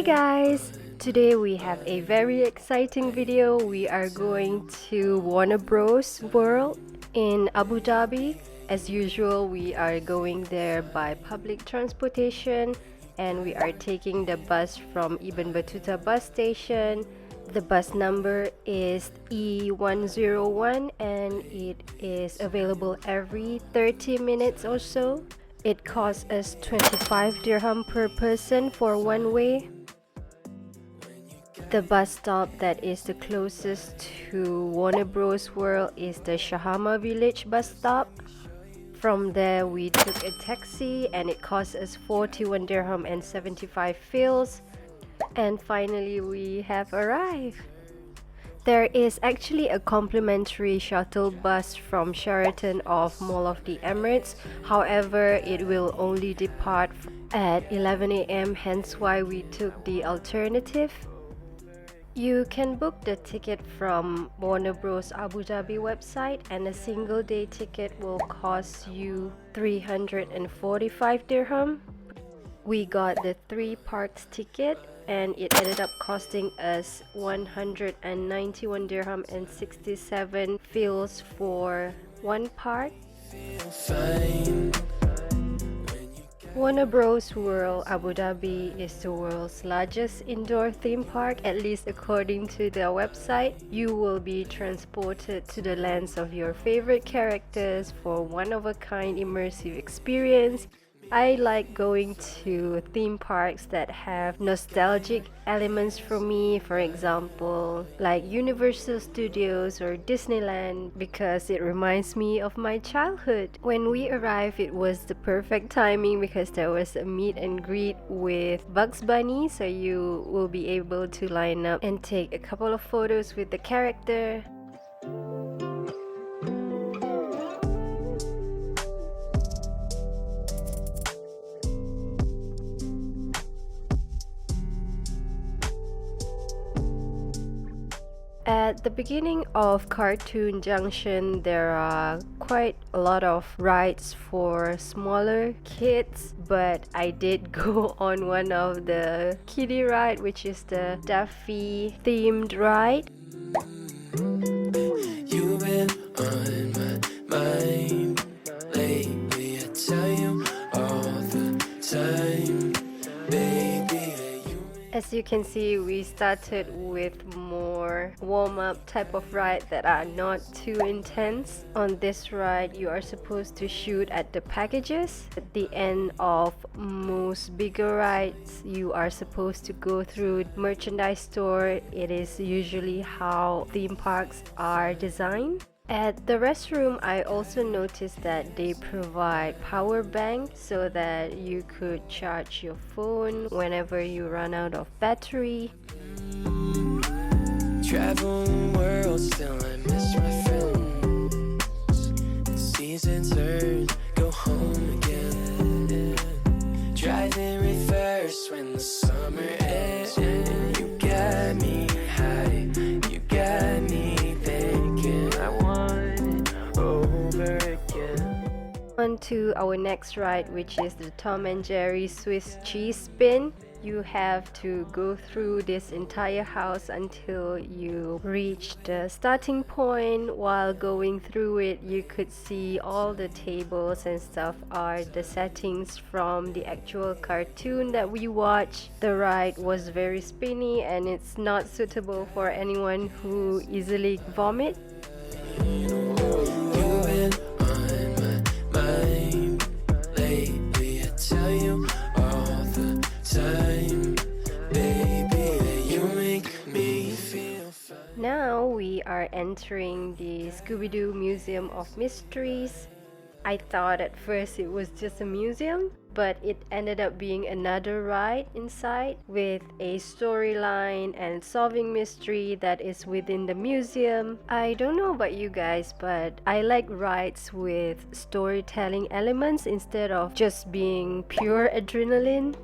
guys! Today we have a very exciting video. We are going to Warner Bros. World in Abu Dhabi. As usual, we are going there by public transportation and we are taking the bus from Ibn Battuta bus station. The bus number is E101 and it is available every 30 minutes or so. It costs us 25 dirham per person for one way. The bus stop that is the closest to Warner Bros. World is the Shahama Village bus stop. From there we took a taxi and it cost us 41 dirham and 75 fils. And finally we have arrived. There is actually a complimentary shuttle bus from Sheraton of Mall of the Emirates. However, it will only depart at 11 AM, hence why we took the alternative. You can book the ticket from Warner Bros. Abu Dhabi website and a single day ticket will cost you 345 dirham. We got the 3 parks ticket and it ended up costing us 191 dirham and 67 fils for one park. Warner Bros. World Abu Dhabi is the world's largest indoor theme park, at least according to their website. You will be transported to the lands of your favorite characters for one-of-a-kind immersive experience. I like going to theme parks that have nostalgic elements for me, for example like Universal Studios or Disneyland, because it reminds me of my childhood. When we arrived, it was the perfect timing because there was a meet and greet with Bugs Bunny, so you will be able to line up and take a couple of photos with the character. At the beginning of Cartoon Junction, there are quite a lot of rides for smaller kids, but I did go on one of the kiddie ride, which is the Daffy themed ride. You've been on my mind lately, I tell you all the time, baby. As you can see, we started with more warm-up type of ride that are not too intense. On this ride, you are supposed to shoot at the packages. At the end of most bigger rides, you are supposed to go through merchandise store. It is usually how theme parks are designed. At the restroom, I also noticed that they provide power bank so that you could charge your phone whenever you run out of battery. Travel the world, still I miss my friends. The season turns, go home again. Driving reverse when the summer ends. You got me high, you got me thinking I want it over again. On to our next ride, which is the Tom and Jerry Swiss cheese spin. You have to go through this entire house until you reach the starting point. While going through it, you could see all the tables and stuff are the settings from the actual cartoon that we watched. The ride was very spinny and it's not suitable for anyone who easily vomit. Now we are entering the Scooby-Doo Museum of Mysteries. I thought at first it was just a museum, but it ended up being another ride inside with a storyline and solving mystery that is within the museum. I don't know about you guys, but I like rides with storytelling elements instead of just being pure adrenaline.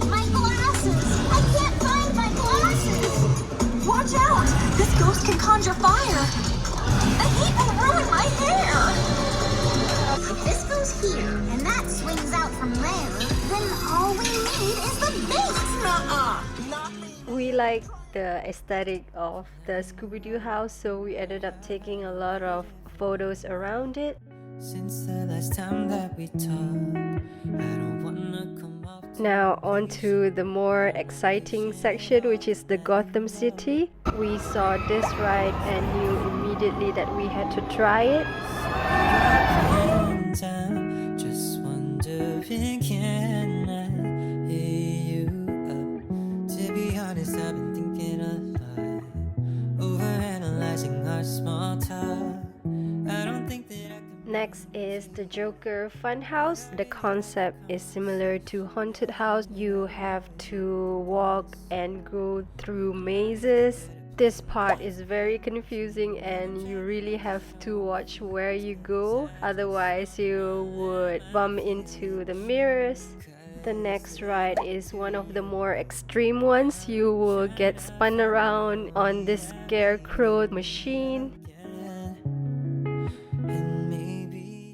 My glasses! I can't find my glasses! Watch out! This ghost can conjure fire! The heat will ruin my hair! If this goes here, and that swings out from there, then all we need is the base! Nuh-uh! We like the aesthetic of the Scooby-Doo house, so we ended up taking a lot of photos around it. Since the last time that we talked, I don't wanna come up. Now on to the more exciting section, which is the Gotham City. We saw this ride and knew immediately that we had to try it. Just wondering, can I hear you up? To be honest, I've been thinking a lot, overanalyzing our small talk. I don't think that I can. Next is the Joker Funhouse. The concept is similar to Haunted House. You have to walk and go through mazes. This part is very confusing and you really have to watch where you go, otherwise you would bump into the mirrors. The next ride is one of the more extreme ones. You will get spun around on this scarecrow machine.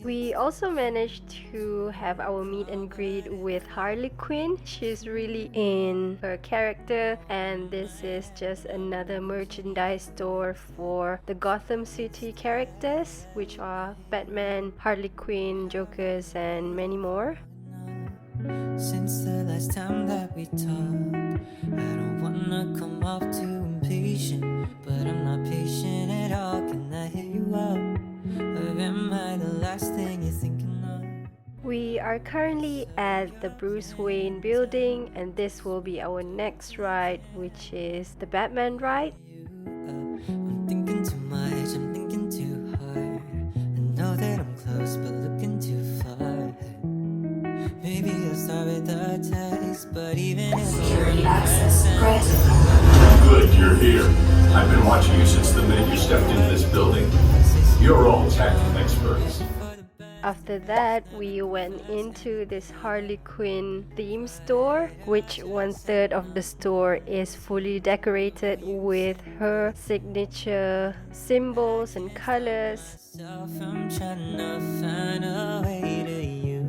We also managed to have our meet and greet with Harley Quinn. She's really in her character, and this is just another merchandise store for the Gotham City characters, which are Batman, Harley Quinn, Jokers, and many more. Since the last time that we talked, I don't wanna come off too impatient, but I'm not patient at all. Can I hit you up? Or am I the last thing you're thinking of? We are currently at the Bruce Wayne building, and this will be our next ride, which is the Batman ride. I'm thinking too much, I'm thinking too hard. I know that I'm close, but looking too far. Maybe I'll start with a text, but even if Security access granted. Good, you're here. I've been watching you since the minute you stepped into this building. You're all tech experts. After that, we went into this Harley Quinn theme store, which 1/3 of the store is fully decorated with her signature symbols and colors. I'm trying to find a way to you,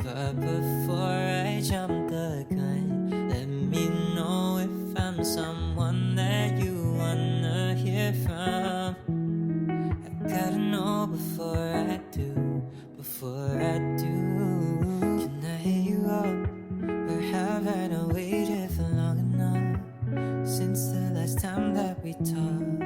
but before I jump the gun, let me know if I'm someone that you wanna hear from. I gotta know before I do. Can I hear you up? Or have I not waited for long enough? Since the last time that we talked,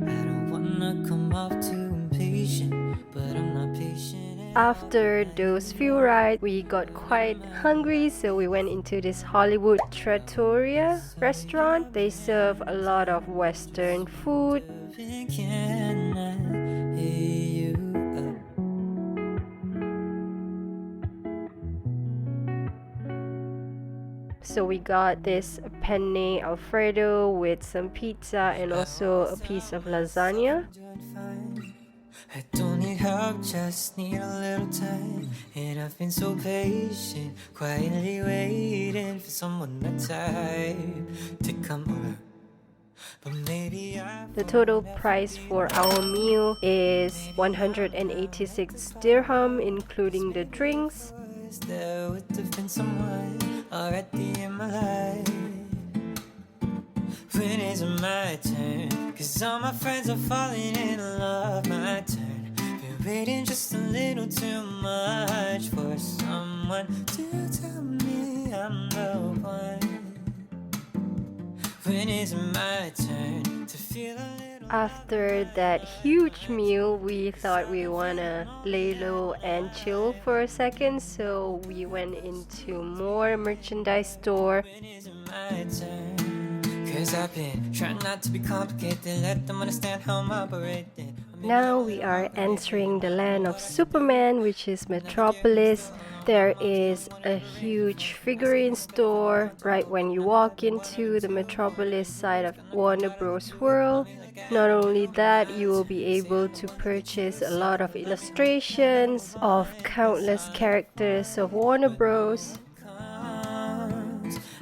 I don't wanna come off too impatient, but I'm not patient. After those few rides, we got quite hungry, so we went into this Hollywood Trattoria restaurant. They serve a lot of Western food. Can I hear you up? So we got this penne alfredo with some pizza and also a piece of lasagna. I don't need help, just need a little time. And I've been so patient, quietly waiting for someone my type to come over. But maybe The total price for our meal is 186 dirham, including the drinks. there would have been someone already in my life. When is it my turn? 'Cause all my friends are falling in love. My turn. Been waiting just a little too much for someone to tell me I'm the one. When is it my turn to feel a little? After that huge meal, we thought we wanna lay low and chill for a second, so we went into more merchandise store. When is it my turn? 'Cause I've been trying not to be complicated, let them understand how I'm operating. Now we are entering the land of Superman, which is Metropolis. There is a huge figurine store right when you walk into the Metropolis side of Warner Bros. World. Not only that, you will be able to purchase a lot of illustrations of countless characters of Warner Bros.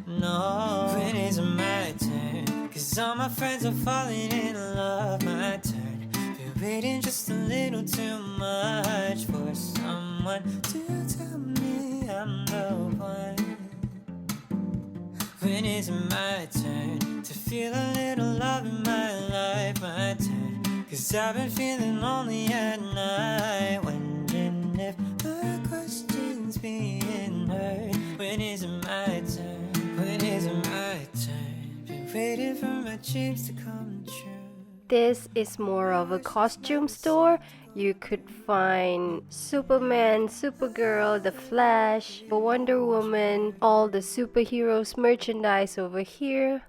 No, when is it my turn? 'Cause all my friends are falling in love. My turn. Been waiting just a little too much for someone to tell me I'm the one. When is it my turn to feel a little love in my life? My turn, 'cause I've been feeling lonely at night, wondering if my question's being heard. When is it my turn? When is it my turn? Been waiting for my dreams to come true. This is more of a costume store. You could find Superman, Supergirl, The Flash, Wonder Woman, all the superheroes merchandise over here.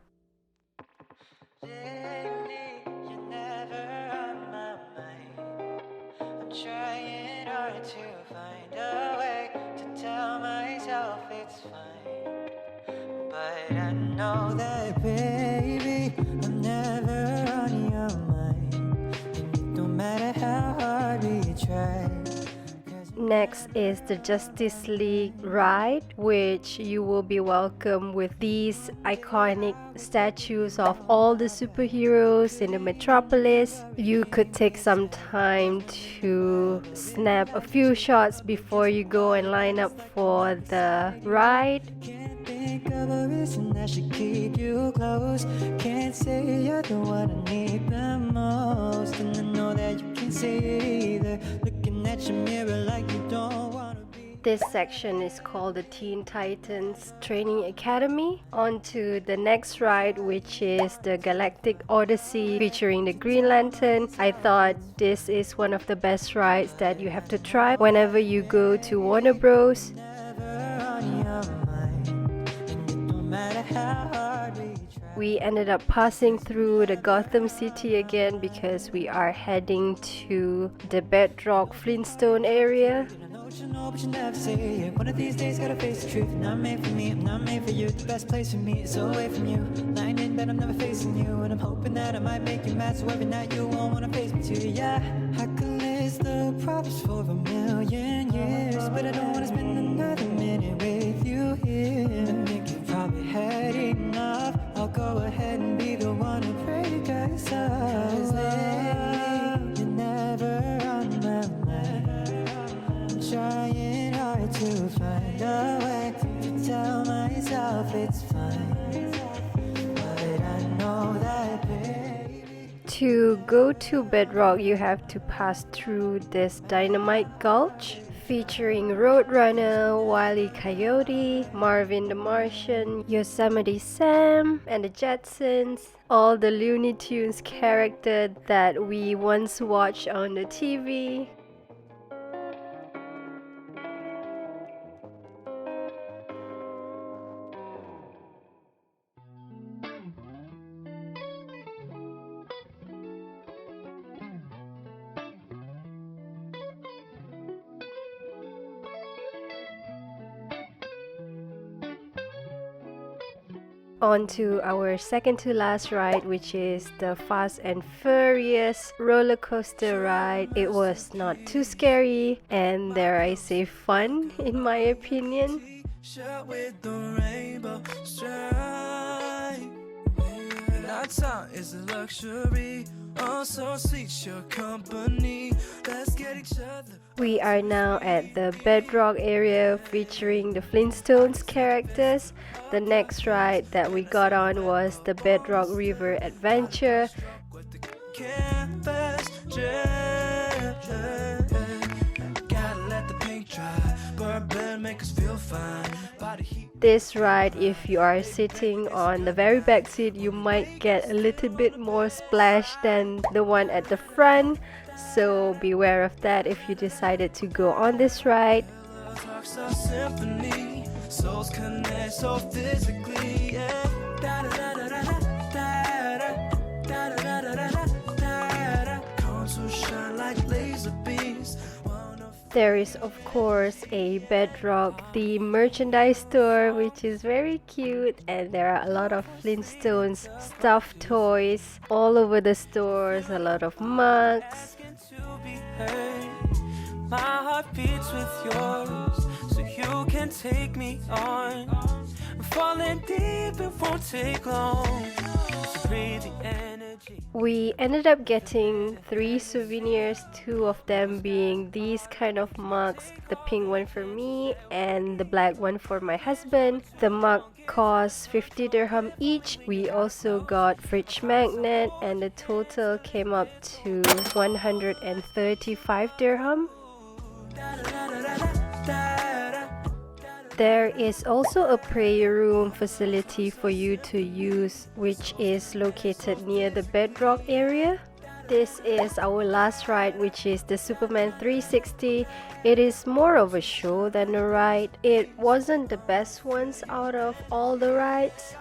Lately, you're never on my mind. I'm trying hard to find a way to tell myself it's fine. But I know that, baby, I'm never on your mind. And it don't matter how hard we try. Next is the Justice League ride, which you will be welcomed with these iconic statues of all the superheroes in the Metropolis. You could take some time to snap a few shots before you go and line up for the ride. Can't think of a reason that should keep you close. Can't say you're the one I need the most. And I know that you can't say it either. Looking at your mirror like you don't wanna be. This section is called the Teen Titans Training Academy. On to the next ride, which is the Galactic Odyssey featuring the Green Lantern. I thought this is one of the best rides that you have to try whenever you go to Warner Bros. We ended up passing through the Gotham City again because we are heading to the Bedrock Flintstone area. You know, but you never say it. One of these days, gotta face the truth. Not made for me, I'm not made for you. The best place for me is away from you. Lying in bed, I'm never facing you. And I'm hoping that I might make you mad. So every night you won't wanna face me too. Yeah, I could list the problems for a million years, but I don't wanna spend another minute with you here. I think you've probably had enough. I'll go ahead and be the one to break us up. 'Cause lately, you're never on my mind. Trying hard to find a way to tell myself it's fine. But I know that, baby. To go to Bedrock, you have to pass through this Dynamite Gulch featuring Roadrunner, Wile E. Coyote, Marvin the Martian, Yosemite Sam, and the Jetsons. All the Looney Tunes characters that we once watched on the TV. On to our second to last ride, which is the Fast and Furious roller coaster ride. It was not too scary and, dare I say, fun in my opinion. Shirt with the rainbow stripe. Nights out is a luxury. Also seeks your company. Let's get each other. We are now at the Bedrock area featuring the Flintstones characters. The next ride that we got on was the Bedrock River Adventure. Campus drip. Gotta let the paint dry. Burn blood, make us feel fine. Body heat. This ride, if you are sitting on the very back seat, you might get a little bit more splash than the one at the front. So beware of that if you decided to go on this ride. Talks of symphony. Souls connect so physically. Yeah. Cones will shine like laser beams. There is of course a Bedrock themed merchandise store, which is very cute, and there are a lot of Flintstones stuffed toys all over the stores, a lot of mugs. My heart beats with yours, so you can take me on. I'm falling deep, it won't take long. So breathe the energy. We ended up getting 3 souvenirs, 2 of them being these kind of mugs, the pink one for me and the black one for my husband. The mug cost 50 dirham each. We also got fridge magnet and the total came up to 135 dirham. There is also a prayer room facility for you to use, which is located near the Bedrock area. This is our last ride, which is the Superman 360. It is more of a show than a ride. It wasn't the best ones out of all the rides.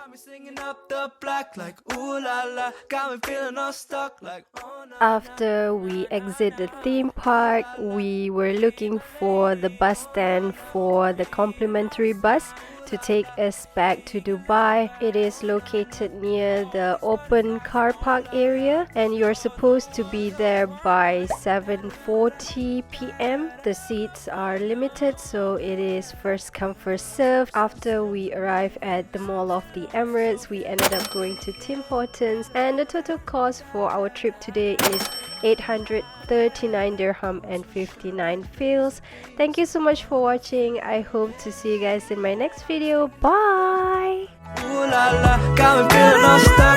After we exit the theme park, we were looking for the bus stand for the complimentary bus to take us back to Dubai. It is located near the open car park area and you're supposed to be there by 7:40 p.m. The seats are limited, so it is first come first served. After we arrived at the Mall of the Emirates, we ended up going to Tim Hortons and the total cost for our trip today is 839 dirham and 59 fils. Thank you so much for watching. I hope to see you guys in my next video. Bye! Ooh la la, got me feeling all stuck.